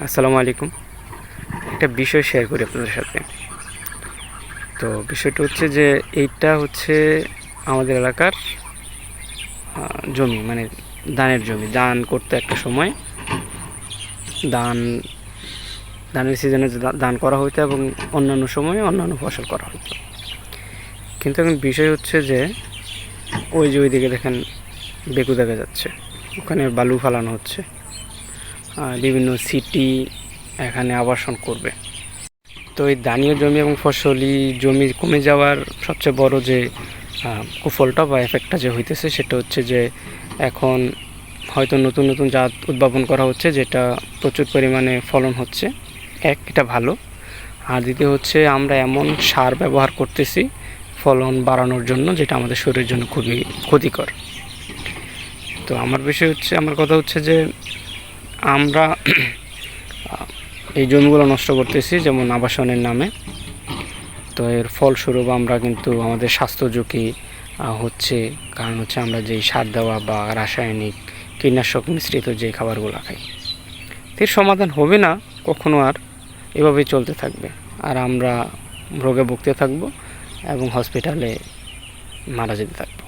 আসসালামু আলাইকুম। একটা বিষয় শেয়ার করি আপনাদের সাথে। তো বিষয়টা হচ্ছে যে এইটা হচ্ছে আমাদের এলাকার জমি, মানে ধানের জমি। ধান করতে একটা সময় ধান ধানের সিজনে ধান করা হইতো এবং অন্যান্য সময়ে অন্যান্য ফসল করা হইতো। কিন্তু এখন বিষয় হচ্ছে যে ওই যে ওইদিকে দেখেন বেকু দেখা যাচ্ছে, ওখানে বালু ফালানো হচ্ছে। বিভিন্ন সিটি এখানে আবাসন করবে। তো এই ধানীয় জমি এবং ফসলি জমি কমে যাওয়ার সবচেয়ে বড় যে কুফলটা বা এফেক্টটা যে হইতেছে সেটা হচ্ছে যে এখন হয়তো নতুন নতুন জাত উদ্ভাবন করা হচ্ছে, যেটা প্রচুর পরিমাণে ফলন হচ্ছে। এটা ভালো। আর দ্বিতীয় হচ্ছে আমরা এমন সার ব্যবহার করতেছি ফলন বাড়ানোর জন্য, যেটা আমাদের শরীরের জন্য খুবই ক্ষতিকর। তো আমার কথা হচ্ছে যে আমরা এই জমিগুলো নষ্ট করতেছি যেমন আবাসনের নামে। তো এর ফলস্বরূপ আমরা কিন্তু আমাদের স্বাস্থ্য ঝুঁকি হচ্ছে, কারণ হচ্ছে আমরা যেই সার দেওয়া বা রাসায়নিক কীটনাশক মিশ্রিত যে খাবারগুলো খাই। এর সমাধান হবে না কখনো, আর এভাবেই চলতে থাকবে। আর আমরা রোগে ভুগতে থাকবো এবং হসপিটালে মারা যেতে থাকবো।